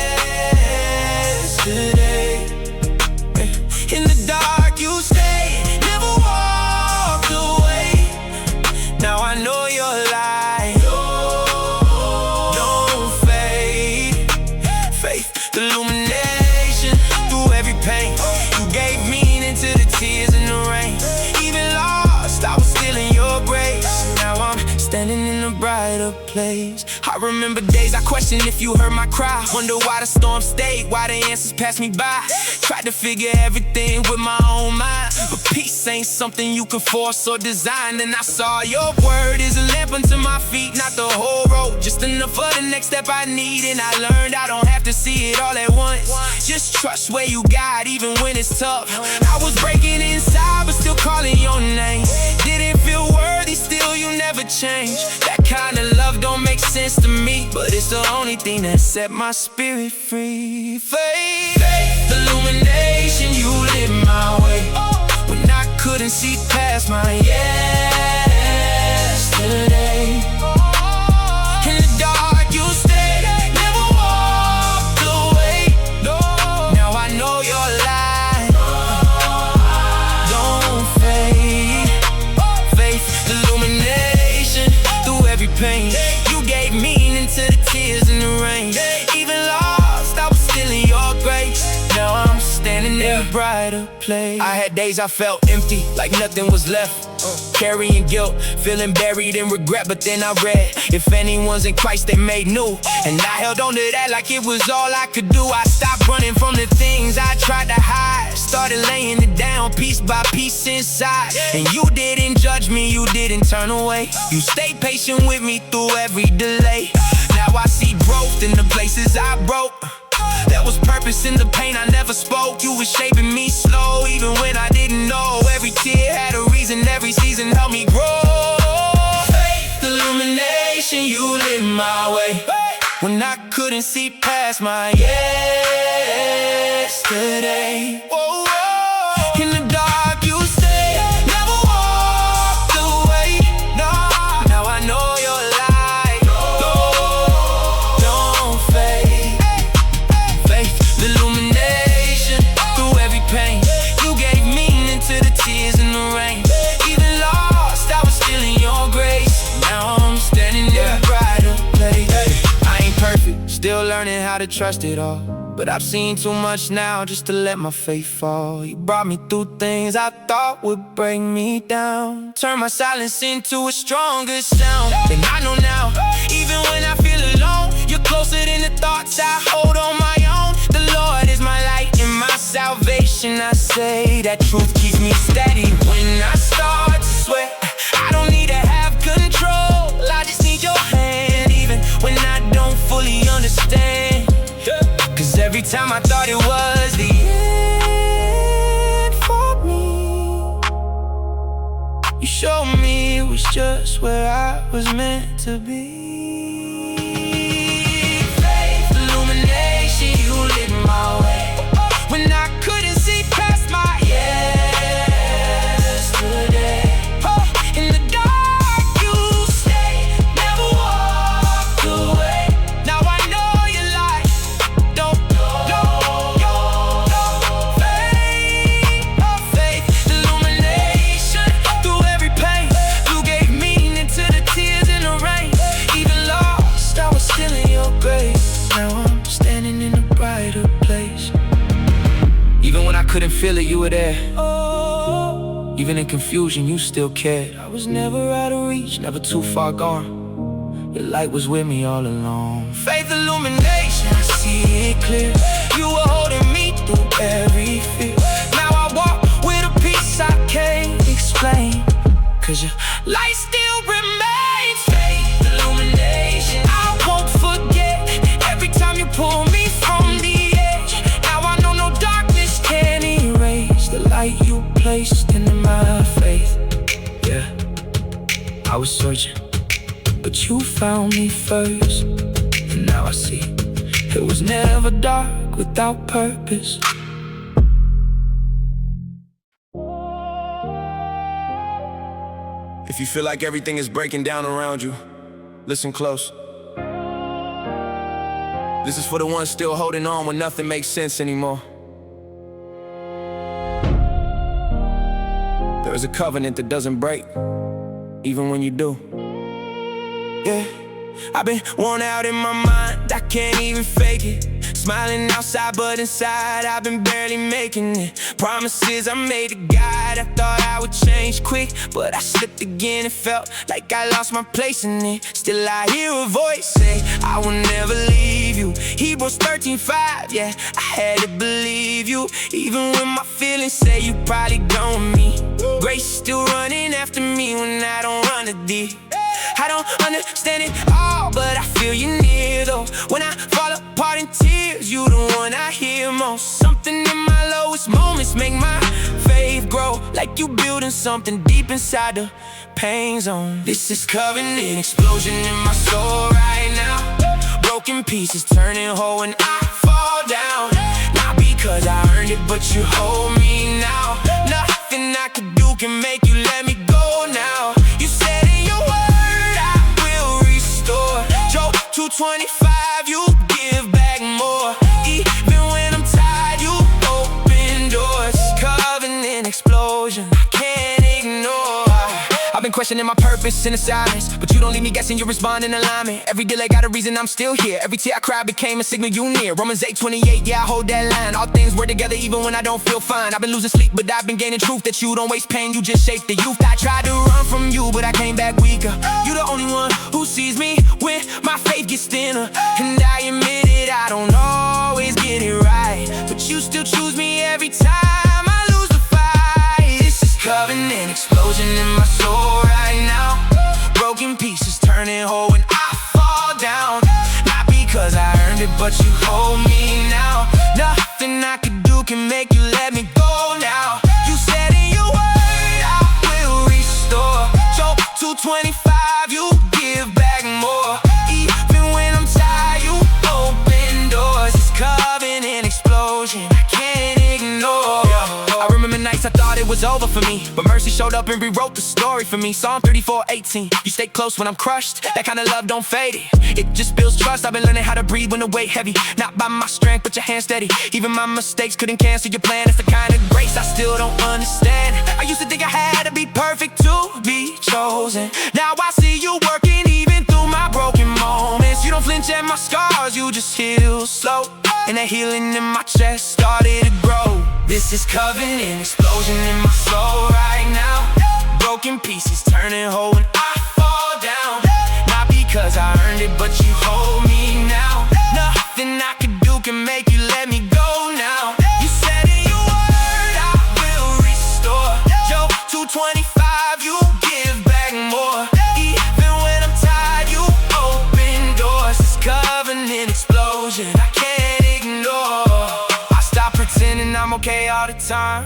In the dark you stayed, never walked away. Now I know your light don't fade. Faith, illumination through every pain. You gave meaning to the tears and the rain. Even lost, I was still in your grace. Now I'm standing in a brighter place. I remember days I questioned if you heard my cry. Wonder why the storm stayed, why the answers passed me by. Tried to figure everything with my own mind, but peace ain't something you can force or design. And I saw your word is a lamp unto my feet, not the whole road, just just enough for the next step I need. And I learned I don't have to see it all at once. Just trust where you got, even when it's tough. I was breaking inside, but still calling your name. Didn't feel worthy, still you never changed. That kind of love don't make sense to me, but it's the only thing that set my spirit free. Faith, illumination, you lit my way when I couldn't see past my yesterday. In the dark you stayed, never walked away. Now I know your light don't fade. Faith, illumination through every pain. You gave meaning to the tears and the rain. Even lost, I was still in your grace. Now I'm standing in a brighter place. I had days I felt empty, like nothing was left. Carrying guilt, feeling buried in regret. But then I read, if anyone's in Christ, they made new. And I held on to that like it was all I could do. I stopped running from the things I tried to hide, started laying it down piece by piece inside. And you didn't judge me, you didn't turn away. You stayed patient with me through every delay. Now I see growth in the places I broke. There was purpose in the pain I never spoke. You were shaping me slow, even when I didn't know. Every tear had a reason, every season helped me grow. Faith, illumination, you lit my way when I couldn't see past my yesterday. Whoa, whoa. In the dark you stayed, never walked away. No, now I know your light don't fade. Faith, illumination through every pain. You gave meaning to the tears and the rain. Even lost, I was still in your grace. Now I'm standing in a brighter place. I ain't perfect, still learning how to trust it all. But I've seen too much now just to let my faith fall. You brought me through things I thought would break me down. Turn my silence into a stronger sound. And I know now, even when I feel alone, you're closer than the thoughts I hold on my own. The Lord is my light and my salvation. I say that truth keeps me steady. When I start to sweat, I don't need to have control. I just need your hand, even when I don't fully understand. Cause every time I thought it was the end for me, you showed me it was just where I was meant to be. Faith, illumination, you lit my way when I couldn't see past my yesterday. In the dark you stayed, never walked away. Now I know your light don't fade. Faith, illumination through every pain. You gave meaning to the tears and the rain. Even lost, I was still in your grace. Now I'm standing in a brighter place. Even when I couldn't feel it, you were there. Even in confusion, you still cared. I was never out of reach, never too far gone. Your light was with me all along. Faith, illumination, I see it clear. You were holding me through every fear. Now I walk with a peace I can't explain. Cause your light still remains. Faith, illumination, I won't forget. Every time you pull me from the edge. Now I know no darkness can erase the light you placed in my faith. Yeah, I was searching, but you found me first. And now I see it was never dark without purpose. If you feel like everything is breaking down around you, listen close. This is for the ones still holding on when nothing makes sense anymore. There is a covenant that doesn't break, even when you do. Yeah, I've been worn out in my mind, I can't even fake it. Smiling outside, but inside I've been barely making it. Promises I made to God, I thought I would change quick, but I slipped again, it felt like I lost my place in it. Still I hear a voice say, I will never leave you. Hebrews 13:5, yeah, I had to believe you. Even when my feelings say you probably gone with me, grace still running after me when I don't run to thee. I don't understand it all, but I feel you near though. When I fall apart in tears, you the one I hear most. Something in my lowest moments make my faith grow, like you building something deep inside the pain zone. This is covenant explosion in my soul right now. Broken pieces turning whole when I fall down. Not because I earned it, but you hold me now. Nothing I could do can make you let me go now. You said in your word I will restore. Job 2:25, you give back more. Even when I'm tired, you open doors. Covenant explosion, I can't ignore. I've been questioning my purpose in the silence, but you don't leave me guessing, you respond in alignment. Every delay got a reason, I'm still here. Every tear I cried became a signal you near. Romans 8:28, yeah, I hold that line. All things work together even when I don't feel fine. I've been losing sleep, but I've been gaining truth that you don't waste pain, you just shape the youth. I tried to run from you, but I came back weaker. You the only one who sees me when my faith gets thinner. And I admit it, I don't always get it right, but you still choose me every time I lose the fight. This is covenant explosion in my soul right now. Broken pieces turning whole when I fall down. Not because I earned it, but you hold me now. Nothing I could do can make you let me go now. You said in your word I will restore. Job 2:25, you give back more. Even when I'm tired, you open doors. It's covenant explosion, I can't ignore. I remember nights I thought it was over for me, but mercy showed up and rewrote the story for me. Psalm 34:18, you stay close when I'm crushed. That kind of love don't fade it just builds trust. I've been learning how to breathe when the weight heavy. Not by my strength, but your hand steady. Even my mistakes couldn't cancel your plan. It's the kind of grace I still don't understand. I used to think I had to be perfect to be chosen. Now I see you working even through my broken moments. You don't flinch at my scars, you just heal slow. And that healing in my chest started to grow. This is covenant explosion in my soul right now. Broken pieces turning whole when I fall down. Not because I earned it, but you hold me now. Nothing I could do can make you let me go now. You said in your word I will restore. Job 2:25, you give back more. Even when I'm tired, you open doors. This covenant explosion, I can't ignore. I stop pretending I'm okay all the time,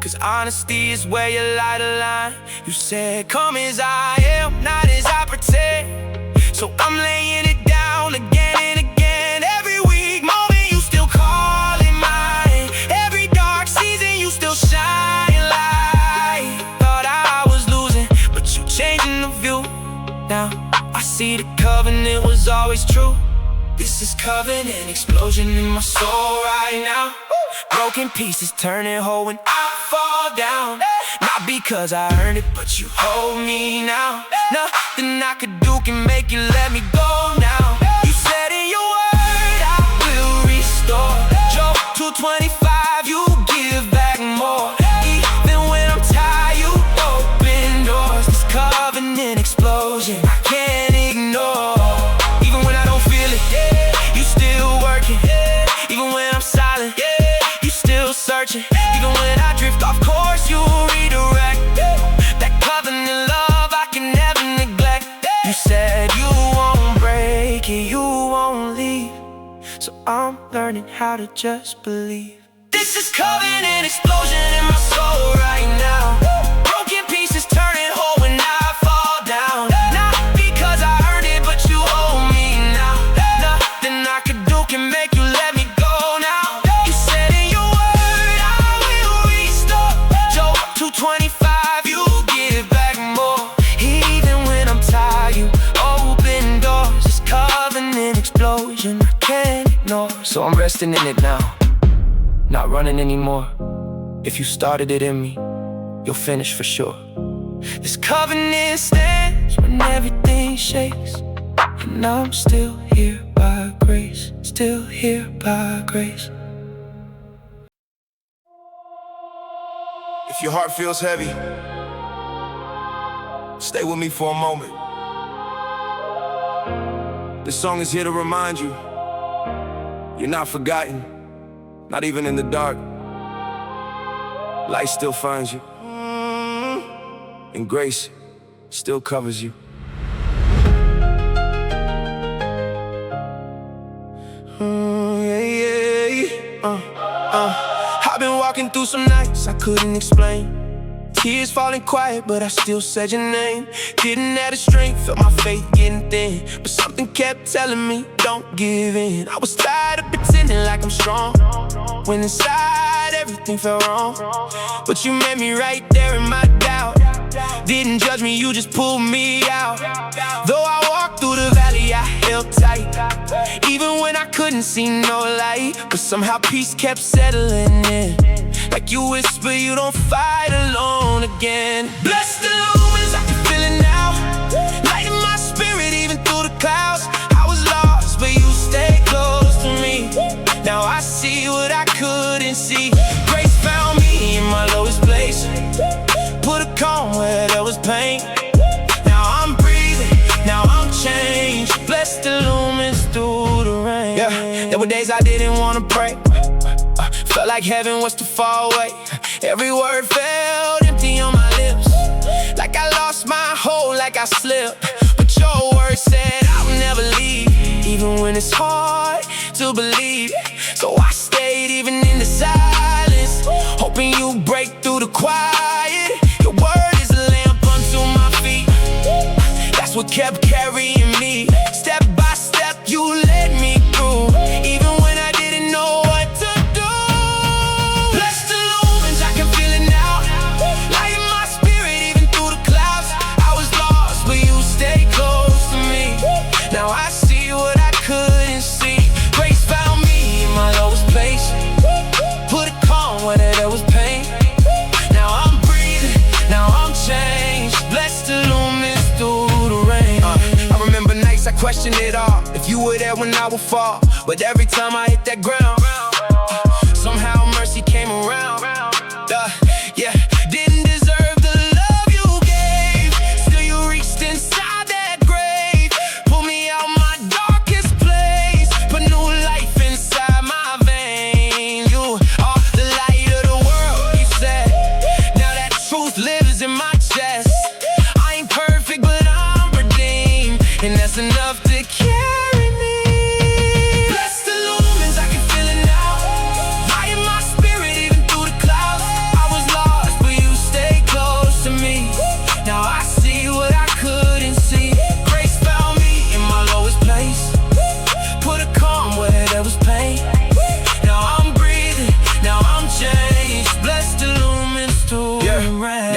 cause honesty is where you lie the line. You said come as I am, not as I pretend. So I'm laying it down again and again. Every weak moment you still call it mine. Every dark season you still shine light. Thought I was losing, but you changing the view. Now I see the covenant was always true. This is covenant explosion in my soul right now. Broken pieces turning whole when I fall down. Not because I earned it, but you hold me now. Nothing I could do can make you let me go now. You said in your word I will restore. Job 2:25, you give back more. Even when I'm tired, you open doors. This covenant explosion, I can't ignore. Even when I don't feel it, you still working. Even when I'm silent, you still searching. Even when I drift off course, you redirect. That covenant love I can never neglect. You said you won't break it, you won't leave. So I'm learning how to just believe. This is covenant explosion in my soul right now. Broken pieces turning whole when I fall down. Not because I earned it, but you hold me now. Nothing I could do can make you let me go now. You said in your word I will restore. Job 2:25, you give back more. Even when I'm tired, you open doors. This covenant explosion I can't ignore. So I'm resting in it now, not running anymore. If you started it in me, you'll finish for sure. This covenant stands when everything shakes, and I'm still here by grace, still here by grace. If your heart feels heavy, stay with me for a moment. This song is here to remind you, you're not forgotten, not even in the dark. Light still finds you, and grace still covers you. walking through some nights I couldn't explain. Tears falling quiet, but I still said your name. Didn't have the strength, felt my faith getting thin, but something kept telling me, don't give in. I was tired of pretending like I'm strong, when inside everything felt wrong. But you met me right there in my doubt. Didn't judge me, you just pulled me out. Though I walked through the valley, I held tight, even when I couldn't see no light. But somehow peace kept settling in, like you whisper you don't fight alone again. Bless the lumens, I can feel it now, lighting my spirit even through the clouds. I was lost, but you stayed close to me. Now I see what I couldn't see. Grace found me in my lowest place, put a calm where there was pain. Now I'm breathing, now I'm changed. Bless the lumens through the rain. Yeah, there were days I didn't wanna pray, felt like heaven was too far away. Every word felt empty on my lips, like I lost my hold, like I slipped. But your word said I'll never leave, even when it's hard to believe. So I stayed even in the silence, hoping you break through the quiet. Your word is a lamp unto my feet, that's what kept carrying me. Step by step you led me through, even when I didn't know what to do. Bless the lumens, I can feel it now, lighting my spirit even through the clouds. I was lost, but you stayed close to me. Now I see what I couldn't see. Grace found me in my lowest place, put a calm where there was pain. Now I'm breathing, now I'm changed. Bless the lumens through the rain. I remember nights I questioned it all, if you were there when I would fall. But every time I hit that ground, somehow mercy came around. Yeah, didn't deserve the love you gave, still you reached inside that grave, pulled me out my darkest place, put new life inside my veins. You are the light of the world, you said. Now that truth lives in my chest. I ain't perfect, but I'm redeemed, and that's enough to carry me. Bless the lumens, I can feel it now, lighting my spirit even through the clouds. I was lost, but you stayed close to me. Now I see what I couldn't see. Grace found me in my lowest place, put a calm where there was pain. Now I'm breathing, now I'm changed. Bless the lumens through the rain.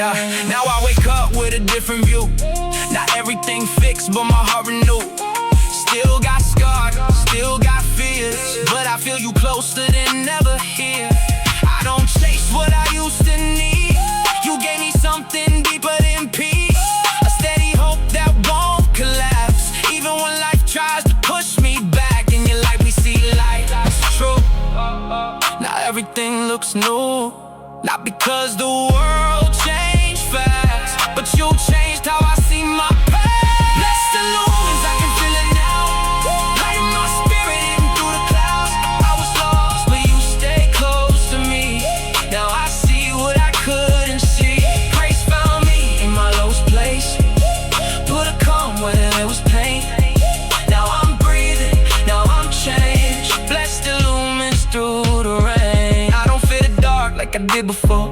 Now I wake up with a different view, not everything fixed, but my heart renewed. Still got scars, still got fears, but I feel you closer than ever here. I don't chase what I used to need, you gave me something deeper than peace, a steady hope that won't collapse, even when life tries to push me back. In your light we see light, it's true. Now everything looks new, not because the world changed fast, but you changed how I see my past. Bless the lumens, I can feel it now, lighting my spirit even through the clouds. I was lost, but you stayed close to me. Now I see what I couldn't see. Grace found me in my lowest place, put a calm where there was pain. Now I'm breathing, now I'm changed. Bless the lumens through the rain. I don't fear the dark like I did before,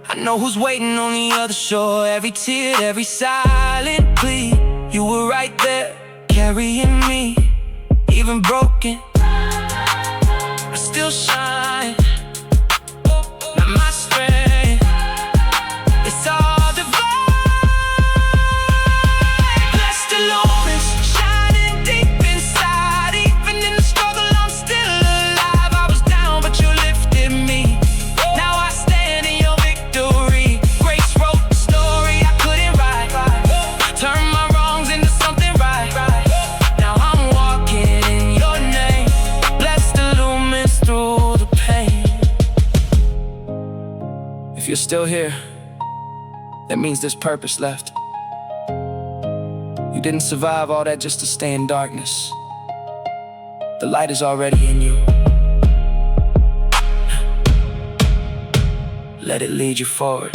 I know who's waiting on the other shore. Every tear, every silent plea, you were right there, carrying me. Even broken, I still shine. Not my strength, it's all divine. Bless the lumens, shining deep inside. Even in the struggle, I'm still alive. I was down, but you lifted me. Now I stand in your victory. Grace wrote the story I couldn't write, turned my wrongs into something right. Now I'm walking in your name. Bless the lumens through the pain. If you're still here, that means there's purpose left. You didn't survive all that just to stay in darkness. The light is already in you. Let it lead you forward.